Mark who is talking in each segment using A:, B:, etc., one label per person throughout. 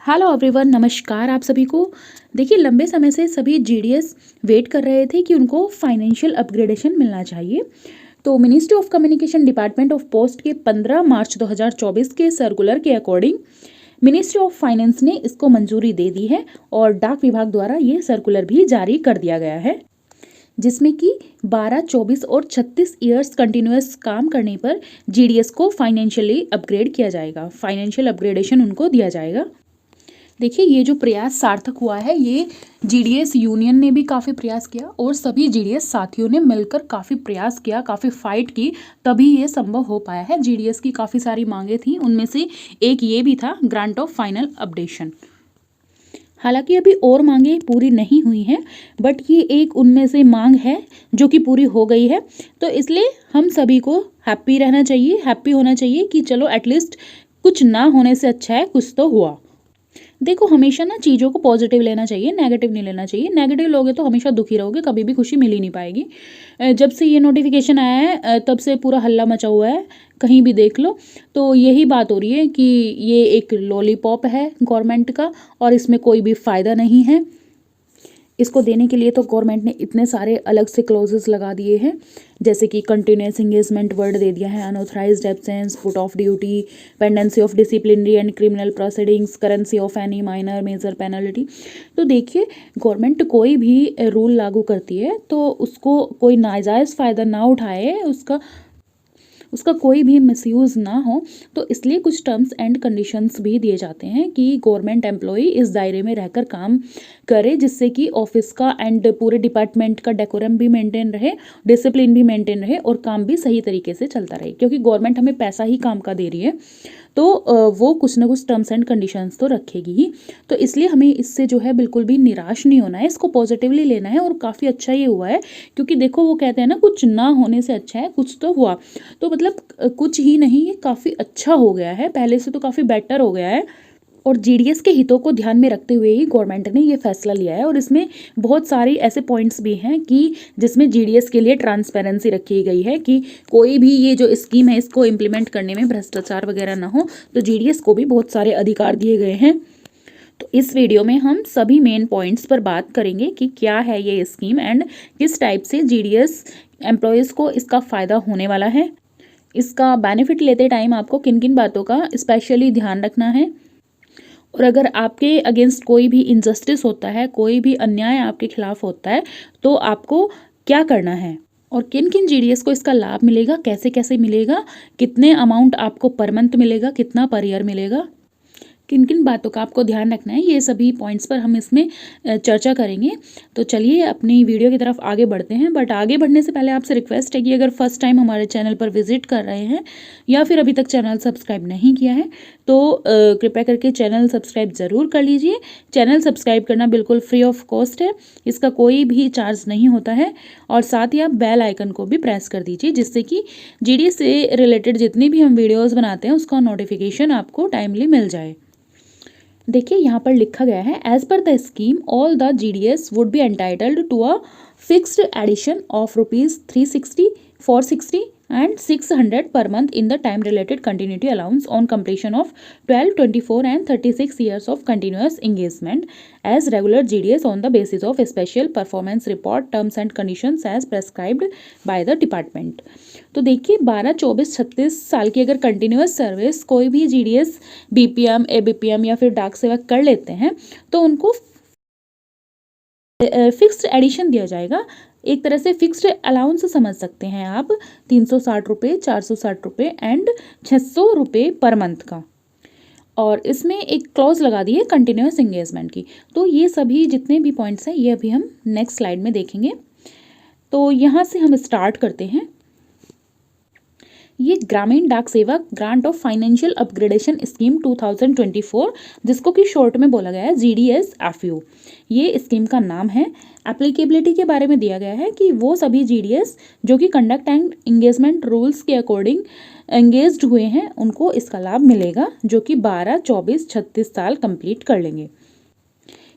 A: Hello everyone, नमस्कार आप सभी को। देखिए, लंबे समय से सभी जीडीएस वेट कर रहे थे कि उनको फाइनेंशियल अपग्रेडेशन मिलना चाहिए। तो ministry of communication department of post के 15 मार्च 2024 के सर्कुलर के अकॉर्डिंग मिनिस्ट्री ऑफ फाइनेंस ने इसको मंजूरी दे दी है और डाक विभाग द्वारा ये सर्कुलर भी जारी कर दिया गया है, जिसमें कि 12, 24 और 36 ईयर्स कंटिन्यूअस काम करने पर जीडीएस को फाइनेंशियली अपग्रेड किया जाएगा, फाइनेंशियल अपग्रेडेशन उनको दिया जाएगा। देखिए, ये जो प्रयास सार्थक हुआ है, ये जीडीएस यूनियन ने भी काफ़ी प्रयास किया और सभी जीडीएस साथियों ने मिलकर काफ़ी प्रयास किया, काफ़ी फाइट की, तभी ये संभव हो पाया है। जीडीएस की काफ़ी सारी मांगे थी, उनमें से एक ये भी था, ग्रांट ऑफ फाइनल अपडेशन। हालांकि अभी और मांगे पूरी नहीं हुई हैं, बट ये एक उनमें से मांग है जो कि पूरी हो गई है। तो इसलिए हम सभी को हैप्पी रहना चाहिए, हैप्पी होना चाहिए कि चलो एटलीस्ट कुछ ना होने से अच्छा है कुछ तो हुआ। देखो, हमेशा ना चीज़ों को पॉजिटिव लेना चाहिए, नेगेटिव नहीं लेना चाहिए। नेगेटिव लोगे तो हमेशा दुखी रहोगे, कभी भी खुशी मिल ही नहीं पाएगी। जब से ये नोटिफिकेशन आया है तब से पूरा हल्ला मचा हुआ है, कहीं भी देख लो तो यही बात हो रही है कि ये एक लॉलीपॉप है गवर्नमेंट का और इसमें कोई भी फ़ायदा नहीं है। इसको देने के लिए तो गवर्नमेंट ने इतने सारे अलग से क्लॉजेस लगा दिए हैं, जैसे कि कंटिन्यूस एंगेजमेंट वर्ड दे दिया है, unauthorised absence, put off duty, pendency of disciplinary and criminal proceedings, currency of any minor major penalty. तो देखिए, गवर्नमेंट कोई भी रूल लागू करती है तो उसको कोई नाजायज़ फ़ायदा ना उठाए, उसका कोई भी मिसयूज़ ना हो, तो इसलिए कुछ टर्म्स एंड कंडीशंस भी दिए जाते हैं कि गवर्नमेंट एम्प्लॉई इस दायरे में रहकर काम करे, जिससे कि ऑफिस का एंड पूरे डिपार्टमेंट का डेकोरम भी मेंटेन रहे, डिसिप्लिन भी मेंटेन रहे और काम भी सही तरीके से चलता रहे। क्योंकि गवर्नमेंट हमें पैसा ही काम का दे रही है, तो वो कुछ ना कुछ टर्म्स एंड कंडीशंस तो रखेगी ही। तो इसलिए हमें इससे जो है बिल्कुल भी निराश नहीं होना है, इसको पॉजिटिवली लेना है। और काफ़ी अच्छा ये हुआ है, क्योंकि देखो वो कहते हैं ना, कुछ ना होने से अच्छा है कुछ तो हुआ। तो मतलब कुछ ही नहीं, ये काफ़ी अच्छा हो गया है, पहले से तो काफ़ी बेटर हो गया है। और जीडीएस के हितों को ध्यान में रखते हुए ही गवर्नमेंट ने ये फैसला लिया है। और इसमें बहुत सारी ऐसे पॉइंट्स भी हैं कि जिसमें जीडीएस के लिए ट्रांसपेरेंसी रखी गई है कि कोई भी ये जो स्कीम है इसको इम्प्लीमेंट करने में भ्रष्टाचार वगैरह ना हो। तो जीडीएस को भी बहुत सारे अधिकार दिए गए हैं। तो इस वीडियो में हम सभी मेन पॉइंट्स पर बात करेंगे कि क्या है ये स्कीम एंड किस टाइप से जीडीएस एम्प्लॉयज़ को इसका फ़ायदा होने वाला है। इसका बेनिफिट लेते टाइम आपको किन किन बातों का स्पेशली ध्यान रखना है, और अगर आपके अगेंस्ट कोई भी इनजस्टिस होता है, कोई भी अन्याय आपके खिलाफ होता है, तो आपको क्या करना है और किन किन जीडीएस को इसका लाभ मिलेगा, कैसे कैसे मिलेगा, कितने अमाउंट आपको पर मंथ मिलेगा, कितना पर ईयर मिलेगा, किन किन बातों का आपको ध्यान रखना है, ये सभी पॉइंट्स पर हम इसमें चर्चा करेंगे। तो चलिए अपनी वीडियो की तरफ आगे बढ़ते हैं। बट आगे बढ़ने से पहले आपसे रिक्वेस्ट है कि अगर फर्स्ट टाइम हमारे चैनल पर विजिट कर रहे हैं या फिर अभी तक चैनल सब्सक्राइब नहीं किया है तो कृपया करके चैनल सब्सक्राइब ज़रूर कर लीजिए। चैनल सब्सक्राइब करना बिल्कुल फ्री ऑफ कॉस्ट है, इसका कोई भी चार्ज नहीं होता है। और साथ ही आप बेल आइकन को भी प्रेस कर दीजिए, जिससे कि जीडीएस से रिलेटेड जितनी भी हम वीडियोज़ बनाते हैं उसका नोटिफिकेशन आपको टाइमली मिल जाए। देखिए, यहाँ पर लिखा गया है, as per the scheme all the GDS would be entitled to a fixed addition of ₹360, ₹460 and ₹600 per month in the time related continuity allowance on completion of 12, 24 and 36 years of continuous engagement as regular GDS on the basis of special performance report terms and conditions as prescribed by the department। तो देखिए, 12, 24, 36 साल की अगर continuous service कोई भी GDS BPM, ABPM या फिर डाक सेवक कर लेते हैं तो उनको फिक्स्ड एडिशन दिया जाएगा। एक तरह से फिक्स्ड अलाउंस समझ सकते हैं आप, 360 रुपये, 460 रुपये एंड 600 रुपये पर मंथ का। और इसमें एक क्लॉज लगा दी है कंटिन्यूस एंगेजमेंट की। तो ये सभी जितने भी पॉइंट्स हैं ये अभी हम नेक्स्ट स्लाइड में देखेंगे। तो यहाँ से हम स्टार्ट करते हैं। ये ग्रामीण डाक सेवक grant of financial upgradation scheme 2024, जिसको कि शॉर्ट में बोला गया है GDS-FU, ये स्कीम का नाम है। एप्लीकेबिलिटी के बारे में दिया गया है कि वो सभी जीडीएस जो कि कंडक्ट एंड एंगेजमेंट रूल्स के अकॉर्डिंग एंगेज्ड हुए हैं उनको इसका लाभ मिलेगा, जो कि 12, 24, 36 साल कंप्लीट कर लेंगे।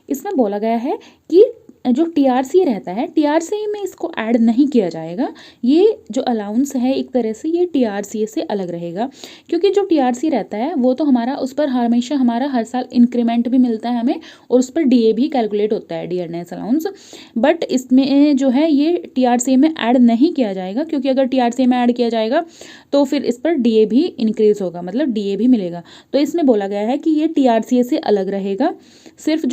A: इसमें बोला गया है कि जो टीआरसी रहता है, टीआरसी में इसको ऐड नहीं किया जाएगा। ये जो अलाउंस है एक तरह से ये टीआरसी से अलग रहेगा, क्योंकि जो टीआरसी रहता है वो तो हमारा उस पर हमेशा हमारा हर साल इंक्रीमेंट भी मिलता है हमें, और उस पर डीए भी कैलकुलेट होता है, डियरनेस अलाउंस। बट इसमें जो है ये टीआरसी में ऐड नहीं किया जाएगा, क्योंकि अगर टीआरसी में ऐड किया जाएगा तो फिर इस पर डीए भी इंक्रीज होगा, मतलब डीए भी मिलेगा। तो इसमें बोला गया है कि ये टीआरसी से अलग रहेगा। सिर्फ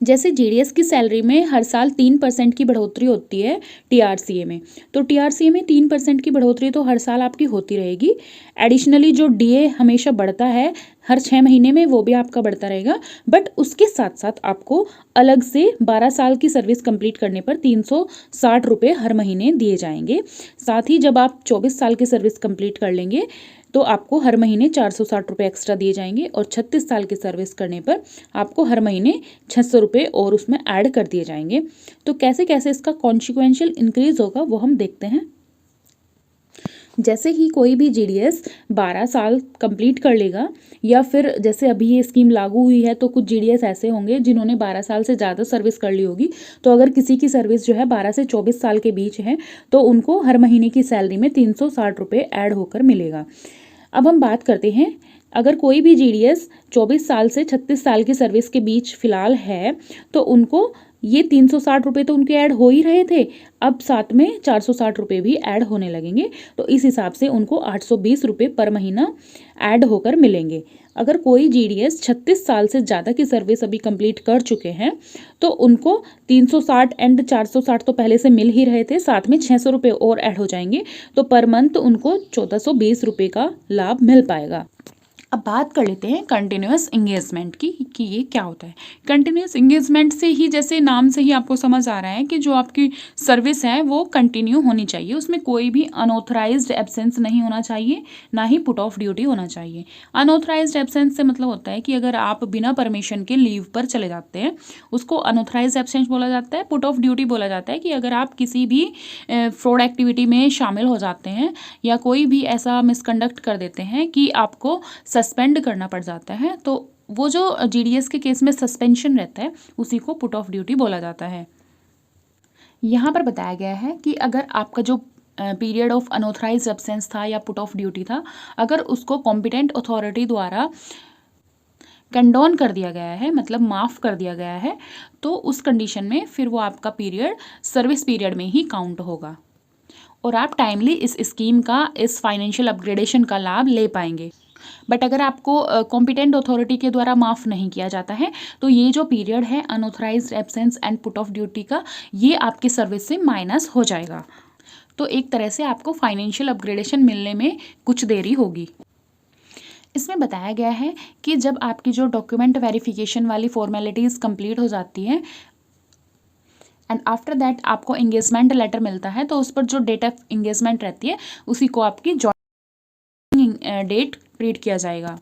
A: जैसे जीडीएस की सैलरी में हर साल 3% की बढ़ोतरी होती है टीआरसीए में, तो टीआरसीए में 3% की बढ़ोतरी तो हर साल आपकी होती रहेगी। एडिशनली जो डीए हमेशा बढ़ता है हर 6 महीने में, वो भी आपका बढ़ता रहेगा। बट उसके साथ साथ आपको अलग से 12 साल की सर्विस कंप्लीट करने पर 360 रुपये हर महीने दिए जाएंगे। साथ ही जब आप 24 साल की सर्विस कंप्लीट कर लेंगे तो आपको हर महीने 460 रुपये एक्स्ट्रा दिए जाएंगे, और 36 साल की सर्विस करने पर आपको हर महीने 600 रुपये और उसमें ऐड कर दिए जाएंगे। तो कैसे कैसे इसका कॉन्सिक्वेंशियल इंक्रीज होगा वो हम देखते हैं। जैसे ही कोई भी जीडीएस 12 साल कंप्लीट कर लेगा, या फिर जैसे अभी ये स्कीम लागू हुई है तो कुछ जीडीएस ऐसे होंगे जिन्होंने 12 साल से ज़्यादा सर्विस कर ली होगी, तो अगर किसी की सर्विस जो है 12 से 24 साल के बीच है तो उनको हर महीने की सैलरी में 360 रुपये ऐड होकर मिलेगा। अब हम बात करते हैं, अगर कोई भी जीडीएस 24 साल से 36 साल की सर्विस के बीच फिलहाल है तो उनको ये 360 रुपये तो उनके ऐड हो ही रहे थे, अब साथ में 460 रुपये भी ऐड होने लगेंगे। तो इस हिसाब से उनको 820 रुपये पर महीना ऐड होकर मिलेंगे। अगर कोई जीडीएस 36 साल से ज़्यादा की सर्विस अभी कंप्लीट कर चुके हैं तो उनको 360 एंड 460 तो पहले से मिल ही रहे थे, साथ में 600 रुपये और ऐड हो जाएंगे, तो पर मंथ उनको 1420 रुपये का लाभ मिल पाएगा। अब बात कर लेते हैं कंटिन्यूस इंगेजमेंट की कि ये क्या होता है। कंटिन्यूस इंगेजमेंट से ही, जैसे नाम से ही आपको समझ आ रहा है कि जो आपकी सर्विस है वो कंटिन्यू होनी चाहिए, उसमें कोई भी अनऑथराइज्ड एब्सेंस नहीं होना चाहिए, ना ही पुट ऑफ ड्यूटी होना चाहिए। अनऑथराइज्ड एब्सेंस से मतलब होता है कि अगर आप बिना परमिशन के लीव पर चले जाते हैं उसको अनऑथराइज्ड एब्सेंस बोला जाता है। पुट ऑफ ड्यूटी बोला जाता है कि अगर आप किसी भी फ्रॉड एक्टिविटी में शामिल हो जाते हैं या कोई भी ऐसा मिसकंडक्ट कर देते हैं कि आपको सस्पेंड करना पड़ जाता है, तो वो जो जीडीएस के केस में सस्पेंशन रहता है उसी को पुट ऑफ ड्यूटी बोला जाता है। यहाँ पर बताया गया है कि अगर आपका जो पीरियड ऑफ अनऑथराइज्ड एब्सेंस था या पुट ऑफ ड्यूटी था, अगर उसको कॉम्पिटेंट अथॉरिटी द्वारा कंडोन कर दिया गया है, मतलब माफ़ कर दिया गया है, तो उस कंडीशन में फिर वो आपका पीरियड सर्विस पीरियड में ही काउंट होगा और आप टाइमली इस स्कीम का, इस फाइनेंशियल अपग्रेडेशन का लाभ ले पाएंगे। बट अगर आपको कॉम्पिटेंट अथॉरिटी के द्वारा माफ़ नहीं किया जाता है तो ये जो पीरियड है unauthorised absence and put off duty का, ये आपकी सर्विस से माइनस हो जाएगा। तो एक तरह से आपको फाइनेंशियल अपग्रेडेशन मिलने में कुछ देरी होगी। इसमें बताया गया है कि जब आपकी जो डॉक्यूमेंट वेरिफिकेशन वाली फॉर्मेलिटीज़ कंप्लीट हो जाती है एंड आफ्टर दैट आपको एंगेजमेंट लेटर मिलता है, तो उस पर जो डेट ऑफ एंगेजमेंट रहती है उसी को आपकी जॉइनिंग डेट ट्रीट किया जाएगा।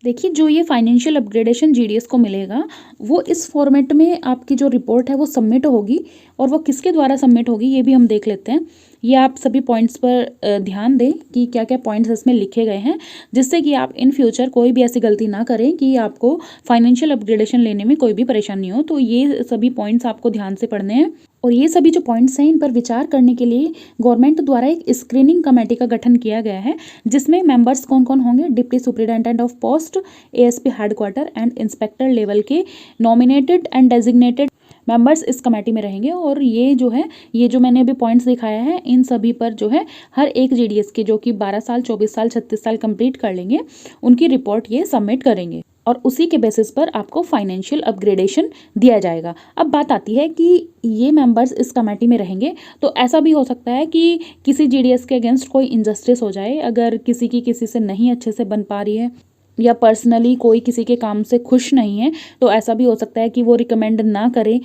A: देखिए, जो ये फाइनेंशियल अपग्रेडेशन जीडीएस को मिलेगा वो इस फॉर्मेट में आपकी जो रिपोर्ट है वो सबमिट होगी, और वो किसके द्वारा सबमिट होगी ये भी हम देख लेते हैं। ये आप सभी पॉइंट्स पर ध्यान दें कि क्या क्या पॉइंट्स इसमें लिखे गए हैं, जिससे कि आप इन फ्यूचर कोई भी ऐसी गलती ना करें कि आपको फाइनेंशियल अपग्रेडेशन लेने में कोई भी परेशानी हो। तो ये सभी पॉइंट्स आपको ध्यान से पढ़ने हैं, और ये सभी जो पॉइंट्स हैं इन पर विचार करने के लिए गवर्नमेंट द्वारा एक स्क्रीनिंग कमेटी का गठन किया गया है, जिसमें मेंबर्स कौन कौन होंगे, deputy superintendent of post, ASP headquarter and inspector level के नॉमिनेटेड एंड डेजिग्नेटेड मेंबर्स इस कमेटी में रहेंगे। और ये जो है, ये जो मैंने अभी पॉइंट्स दिखाया है इन सभी पर जो है हर एक जीडीएस के जो कि 12 साल 24 साल 36 साल कंप्लीट कर लेंगे उनकी रिपोर्ट ये सबमिट करेंगे, और उसी के बेसिस पर आपको फाइनेंशियल अपग्रेडेशन दिया जाएगा। अब बात आती है कि ये मेंबर्स इस कमेटी में रहेंगे, तो ऐसा भी हो सकता है कि किसी जीडीएस के अगेंस्ट कोई इनजस्टिस हो जाए, अगर किसी की किसी से नहीं अच्छे से बन पा रही है या पर्सनली कोई किसी के काम से खुश नहीं है, तो ऐसा भी हो सकता है कि वो रिकमेंड ना करे।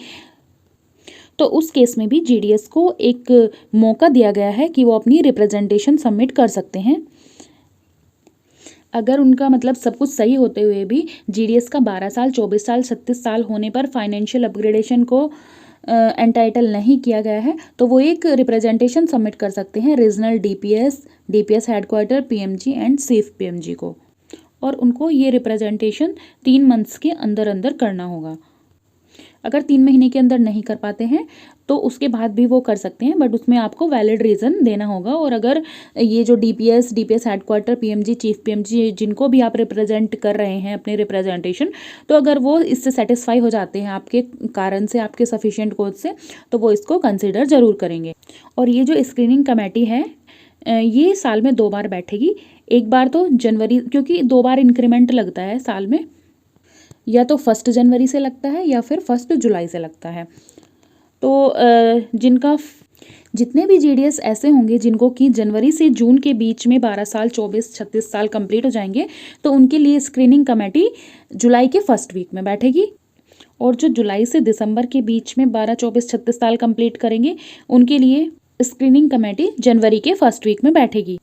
A: तो उस केस में भी जीडीएस को एक मौका दिया गया है कि वो अपनी रिप्रेजेंटेशन सबमिट कर सकते हैं। अगर उनका मतलब सब कुछ सही होते हुए भी जीडीएस का 12 साल 24 साल 36 साल होने पर फाइनेंशियल अपग्रेडेशन को एंटाइटल नहीं किया गया है, तो वो एक रिप्रेजेंटेशन सबमिट कर सकते हैं regional DPS headquarter, PMG and chief PMG को, और उनको ये रिप्रेजेंटेशन 3 मंथ्स के अंदर अंदर करना होगा। अगर 3 महीने के अंदर नहीं कर पाते हैं तो उसके बाद भी वो कर सकते हैं, बट उसमें आपको वैलिड रीज़न देना होगा। और अगर ये जो DPS headquarter, PMG, chief PMG, जिनको भी आप रिप्रेजेंट कर रहे हैं अपने रिप्रेजेंटेशन, तो अगर वो इससे सेटिस्फाई हो जाते हैं आपके कारण से, आपके सफिशिएंट कोच से, तो वो इसको कंसिडर ज़रूर करेंगे। और ये जो स्क्रीनिंग कमेटी है ये साल में 2 बार बैठेगी। एक बार तो जनवरी, क्योंकि 2 बार इंक्रीमेंट लगता है साल में, या तो 1 जनवरी से लगता है या फिर 1 जुलाई से लगता है। तो जितने भी जीडीएस ऐसे होंगे जिनको कि जनवरी से जून के बीच में 12 साल, 24, 36 साल कंप्लीट हो जाएंगे, तो उनके लिए स्क्रीनिंग कमेटी जुलाई के फर्स्ट वीक में बैठेगी। और जो जुलाई से दिसंबर के बीच में 12, 24, 36 साल कंप्लीट करेंगे, उनके लिए स्क्रीनिंग कमेटी जनवरी के फर्स्ट वीक में बैठेगी।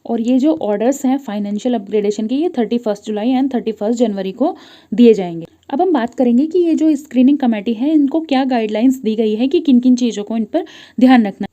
A: और ये जो ऑर्डर्स हैं फाइनेंशियल अपग्रेडेशन के, ये 31 जुलाई एंड 31 जनवरी को दिए जाएंगे। अब हम बात करेंगे कि ये जो स्क्रीनिंग कमेटी है, इनको क्या गाइडलाइंस दी गई है कि किन किन चीज़ों को इन पर ध्यान रखना है।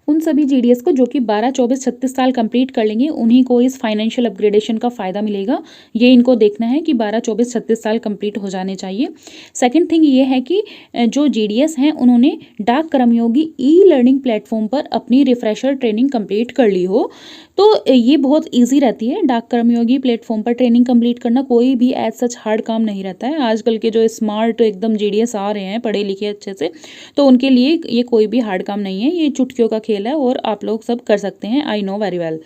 A: उन सभी जीडीएस को जो कि 12, 24, 36 साल कंप्लीट कर लेंगे, उन्हीं को इस फाइनेंशियल अपग्रेडेशन का फ़ायदा मिलेगा। ये इनको देखना है कि 12, 24, 36 साल कंप्लीट हो जाने चाहिए। सेकंड थिंग ये है कि जो जीडीएस हैं उन्होंने डाक कर्मयोगी ई लर्निंग प्लेटफॉर्म पर अपनी रिफ्रेशर ट्रेनिंग कंप्लीट कर ली हो। तो ये बहुत ईजी रहती है, डाक कर्मयोगी प्लेटफॉर्म पर ट्रेनिंग कंप्लीट करना कोई भी एज सच हार्ड काम नहीं रहता है। आजकल के जो स्मार्ट एकदम जीडीएस आ रहे हैं, पढ़े लिखे अच्छे से, तो उनके लिए ये कोई भी हार्ड काम नहीं है, ये चुटकियों का खेल है और आप लोग सब कर सकते हैं, आई नो वेरी वेल।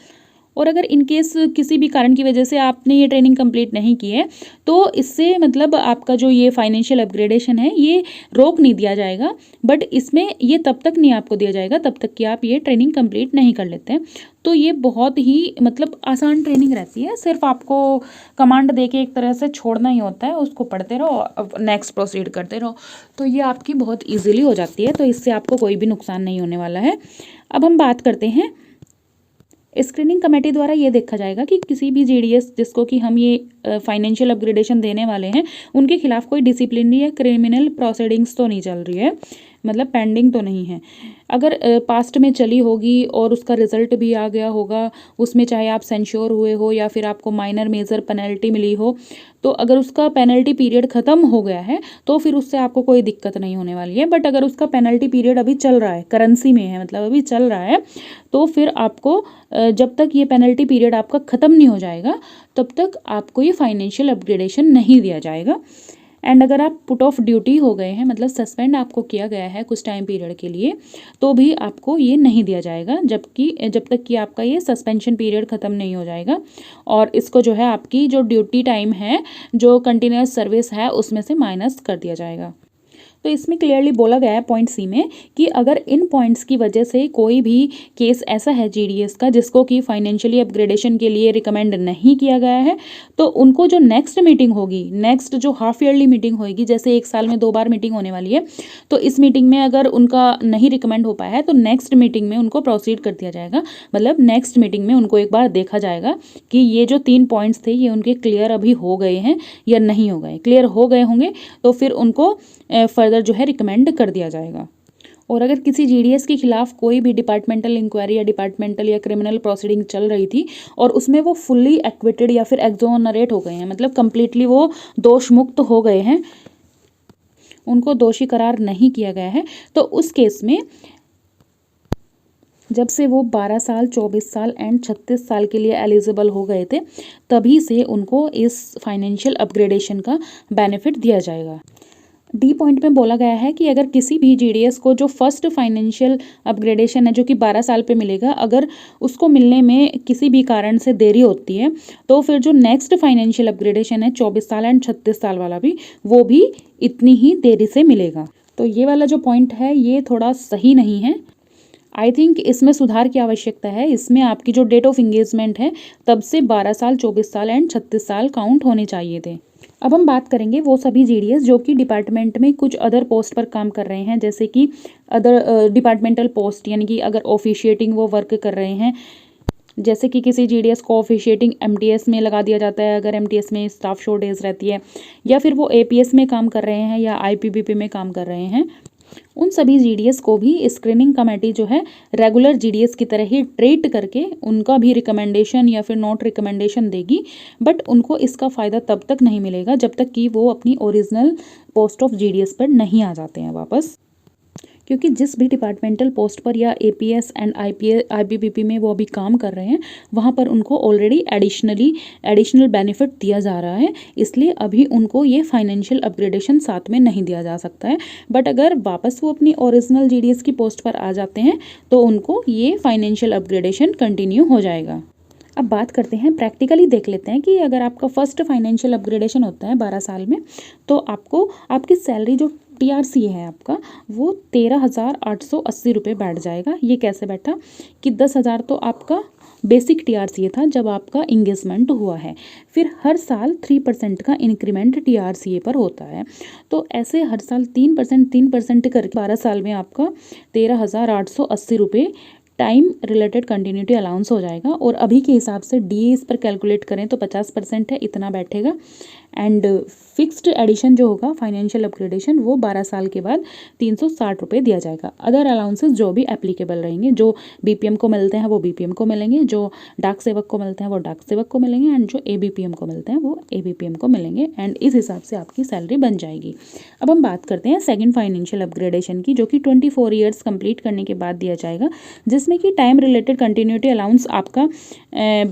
A: और अगर इन केस किसी भी कारण की वजह से आपने ये ट्रेनिंग कंप्लीट नहीं की है, तो इससे मतलब आपका जो ये फाइनेंशियल अपग्रेडेशन है ये रोक नहीं दिया जाएगा, बट इसमें ये तब तक नहीं आपको दिया जाएगा तब तक कि आप ये ट्रेनिंग कंप्लीट नहीं कर लेते हैं। तो ये बहुत ही मतलब आसान ट्रेनिंग रहती है, सिर्फ आपको कमांड दे के एक तरह से छोड़ना ही होता है, उसको पढ़ते रहो, नेक्स्ट प्रोसीड करते रहो, तो ये आपकी बहुत ईजिली हो जाती है। तो इससे आपको कोई भी नुकसान नहीं होने वाला है। अब हम बात करते हैं, स्क्रीनिंग कमेटी द्वारा ये देखा जाएगा कि किसी भी जीडीएस जिसको कि हम ये फाइनेंशियल अपग्रेडेशन देने वाले हैं, उनके खिलाफ कोई डिसिप्लिनरी या क्रिमिनल प्रोसीडिंग्स तो नहीं चल रही है, मतलब पेंडिंग तो नहीं है। अगर पास्ट में चली होगी और उसका रिजल्ट भी आ गया होगा, उसमें चाहे आप सेंश्योर हुए हो या फिर आपको माइनर मेजर पेनल्टी मिली हो, तो अगर उसका पेनल्टी पीरियड ख़त्म हो गया है तो फिर उससे आपको कोई दिक्कत नहीं होने वाली है। बट अगर उसका पेनल्टी पीरियड अभी चल रहा है, करेंसी में है, मतलब अभी चल रहा है, तो फिर आपको जब तक ये पेनल्टी पीरियड आपका ख़त्म नहीं हो जाएगा तब तक आपको ये फाइनेंशियल अपग्रेडेशन नहीं दिया जाएगा। एंड अगर आप पुट ऑफ ड्यूटी हो गए हैं, मतलब सस्पेंड आपको किया गया है कुछ टाइम पीरियड के लिए, तो भी आपको ये नहीं दिया जाएगा जब तक कि आपका ये सस्पेंशन पीरियड ख़त्म नहीं हो जाएगा। और इसको जो है आपकी जो ड्यूटी टाइम है, जो कंटिन्यूस सर्विस है, उसमें से माइनस कर दिया जाएगा। तो इसमें क्लियरली बोला गया है पॉइंट सी में कि अगर इन पॉइंट्स की वजह से कोई भी केस ऐसा है जीडीएस का जिसको कि फाइनेंशियली अपग्रेडेशन के लिए रिकमेंड नहीं किया गया है, तो उनको जो नेक्स्ट मीटिंग होगी, नेक्स्ट जो हाफ ईयरली मीटिंग होगी, जैसे एक साल में 2 बार मीटिंग होने वाली है, तो इस मीटिंग में अगर उनका नहीं रिकमेंड हो पाया है तो नेक्स्ट मीटिंग में उनको प्रोसीड कर दिया जाएगा। मतलब नेक्स्ट मीटिंग में उनको एक बार देखा जाएगा कि ये जो 3 पॉइंट्स थे ये उनके क्लियर अभी हो गए हैं या नहीं हो गए। क्लियर हो गए होंगे तो फिर उनको फर्दर जो है रिकमेंड कर दिया जाएगा। और अगर किसी जीडीएस के खिलाफ कोई भी डिपार्टमेंटल इंक्वायरी या डिपार्टमेंटल या क्रिमिनल प्रोसीडिंग चल रही थी और उसमें वो फुल्ली एक्विटेड या फिर एक्सोनरेट हो गए हैं, मतलब कंप्लीटली वो दोष मुक्त हो गए हैं, उनको दोषी करार नहीं किया गया है, तो उस केस में जब से वो 12 साल, 24 साल एंड 36 साल के लिए एलिजिबल हो गए थे, तभी से उनको इस फाइनेंशियल अपग्रेडेशन का बेनिफिट दिया जाएगा। डी पॉइंट में बोला गया है कि अगर किसी भी जीडीएस को जो फर्स्ट फाइनेंशियल अपग्रेडेशन है जो कि 12 साल पे मिलेगा, अगर उसको मिलने में किसी भी कारण से देरी होती है, तो फिर जो नेक्स्ट फाइनेंशियल अपग्रेडेशन है 24 साल एंड 36 साल वाला भी, वो भी इतनी ही देरी से मिलेगा। तो ये वाला जो पॉइंट है ये थोड़ा सही नहीं है। आई थिंक इसमें सुधार की आवश्यकता है। इसमें आपकी जो डेट ऑफ इंगेजमेंट है तब से 12 साल, 24 साल एंड 36 साल काउंट होने चाहिए थे। अब हम बात करेंगे वो सभी जीडीएस जो कि डिपार्टमेंट में कुछ अदर पोस्ट पर काम कर रहे हैं, जैसे कि अदर डिपार्टमेंटल पोस्ट, यानी कि अगर ऑफिशिएटिंग वो वर्क कर रहे हैं, जैसे कि किसी जीडीएस को ऑफिशिएटिंग एमटीएस में लगा दिया जाता है अगर एमटीएस में स्टाफ शॉर्टेज रहती है, या फिर वो एपीएस में काम कर रहे हैं या आईपीबीपी में काम कर रहे हैं। उन सभी जीडीएस को भी स्क्रीनिंग कमेटी जो है रेगुलर जीडीएस की तरह ही ट्रीट करके उनका भी रिकमेंडेशन या फिर नॉट रिकमेंडेशन देगी, बट उनको इसका फ़ायदा तब तक नहीं मिलेगा जब तक कि वो अपनी ओरिजिनल पोस्ट ऑफ जीडीएस पर नहीं आ जाते हैं वापस। क्योंकि जिस भी डिपार्टमेंटल पोस्ट पर या एपीएस एंड आईपीपीबी में वो अभी काम कर रहे हैं, वहाँ पर उनको ऑलरेडी एडिशनल बेनिफिट दिया जा रहा है, इसलिए अभी उनको ये फाइनेंशियल अपग्रेडेशन साथ में नहीं दिया जा सकता है। बट अगर वापस वो अपनी ओरिजिनल जीडीएस की पोस्ट पर आ जाते हैं तो उनको ये फाइनेंशियल अपग्रेडेशन कंटिन्यू हो जाएगा। अब बात करते हैं, प्रैक्टिकली देख लेते हैं कि अगर आपका फर्स्ट फाइनेंशियल अपग्रेडेशन होता है 12 साल में, तो आपको आपकी सैलरी जो टीआरसी है आपका, वो 13,880 रुपये बैठ जाएगा। ये कैसे बैठा कि 10,000 तो आपका बेसिक टीआरसी था जब आपका इंगेजमेंट हुआ है, फिर हर साल 3% का इंक्रीमेंट टीआरसीए पर होता है, तो ऐसे हर साल 3% करके 12 साल में आपका 13,880 रुपये टाइम रिलेटेड कंटिन्यूटी अलाउंस हो जाएगा। और अभी के हिसाब से डीए इस पर कैलकुलेट करें तो 50% है, इतना बैठेगा। एंड फिक्स्ड एडिशन जो होगा फाइनेंशियल अपग्रेडेशन, वो 12 साल के बाद 360 रुपये दिया जाएगा। अदर अलाउंसेस जो भी एप्लीकेबल रहेंगे, जो बीपीएम को मिलते हैं वो बीपीएम को मिलेंगे, जो डाक सेवक को मिलते हैं वो डाक सेवक को मिलेंगे, एंड जो एबीपीएम को मिलते हैं वो एबीपीएम को मिलेंगे। एंड इस हिसाब से आपकी सैलरी बन जाएगी। अब हम बात करते हैं सेकेंड फाइनेंशियल अपग्रेडेशन की, जो कि 24 ईयर्स कंप्लीट करने के बाद दिया जाएगा, जिसमें कि टाइम रिलेटेड कंटिन्यूटी अलाउंस आपका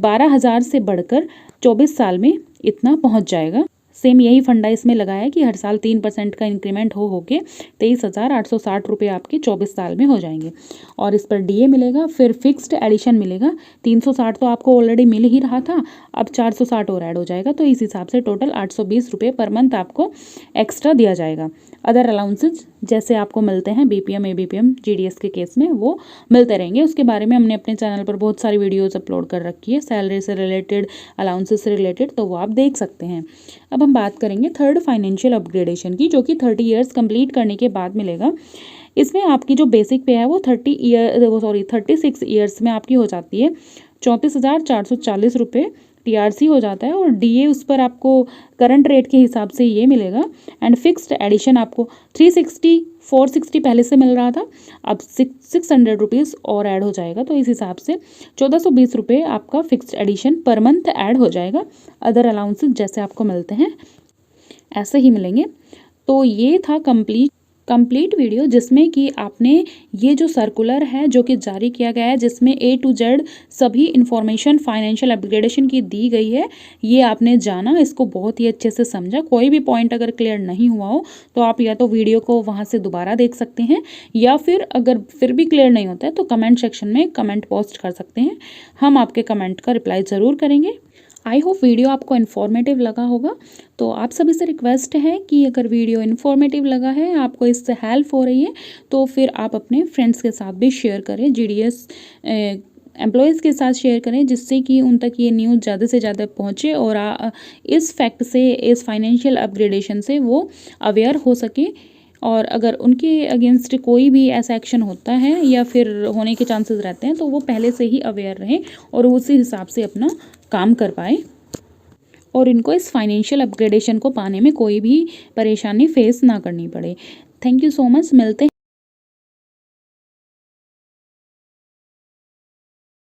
A: 12,000 से बढ़कर 24 साल में इतना पहुंच जाएगा। सेम यही फंडा इसमें लगाया है कि हर साल 3% का इंक्रीमेंट होके 23,860 रुपये आपके 24 साल में हो जाएंगे। और इस पर डीए मिलेगा, फिर फिक्स्ड एडिशन मिलेगा। 360 तो आपको ऑलरेडी मिल ही रहा था, अब 460 और ऐड हो जाएगा, तो इस हिसाब से टोटल 820 रुपये पर मंथ आपको एक्स्ट्रा दिया जाएगा। अदर अलाउंसेज जैसे आपको मिलते हैं बीपीएम एबीपीएम जीडीएस के केस में, वो मिलते रहेंगे। उसके बारे में हमने अपने चैनल पर बहुत सारी वीडियोस अपलोड कर रखी है, सैलरी से रिलेटेड, अलाउंसेस से रिलेटेड, तो वो आप देख सकते हैं। अब हम बात करेंगे थर्ड फाइनेंशियल अपग्रेडेशन की, जो कि 30 ईयर्स कंप्लीट करने के बाद मिलेगा। इसमें आपकी जो बेसिक पे है वो 36 ईयर्स में आपकी हो जाती है 34,440 रुपये टीआरसी हो जाता है, और डीए उस पर आपको करंट रेट के हिसाब से ये मिलेगा। एंड फिक्स्ड एडिशन आपको 460 पहले से मिल रहा था, अब 600 रुपीज़ और ऐड हो जाएगा, तो इस हिसाब से 1420 रुपये आपका fixed addition per month add हो जाएगा। अदर अलाउंसेस जैसे आपको मिलते हैं ऐसे ही मिलेंगे। तो ये था कंप्लीट वीडियो, जिसमें कि आपने ये जो सर्कुलर है जो कि जारी किया गया है, जिसमें A to Z सभी इन्फॉर्मेशन फाइनेंशियल अपग्रेडेशन की दी गई है, ये आपने जाना, इसको बहुत ही अच्छे से समझा। कोई भी पॉइंट अगर क्लियर नहीं हुआ हो तो आप या तो वीडियो को वहाँ से दोबारा देख सकते हैं, या फिर अगर फिर भी क्लियर नहीं होता है तो कमेंट सेक्शन में कमेंट पोस्ट कर सकते हैं, हम आपके कमेंट का रिप्लाई ज़रूर करेंगे। आई होप वीडियो आपको इन्फॉर्मेटिव लगा होगा। तो आप सभी से रिक्वेस्ट है कि अगर वीडियो इन्फॉर्मेटिव लगा है, आपको इससे हेल्प हो रही है, तो फिर आप अपने फ्रेंड्स के साथ भी शेयर करें, जीडीएस एम्प्लॉयज़ के साथ शेयर करें, जिससे कि उन तक ये न्यूज़ ज़्यादा से ज़्यादा पहुँचे और इस फैक्ट से, इस फाइनेंशियल अपग्रेडेशन से वो अवेयर हो सके। और अगर उनके अगेंस्ट कोई भी ऐसा एक्शन होता है या फिर होने के चांसेस रहते हैं, तो वो पहले से ही अवेयर रहें और उसी हिसाब से अपना काम कर पाए, और इनको इस फाइनेंशियल अपग्रेडेशन को पाने में कोई भी परेशानी फेस ना करनी पड़े। Thank you so much. मिलते हैं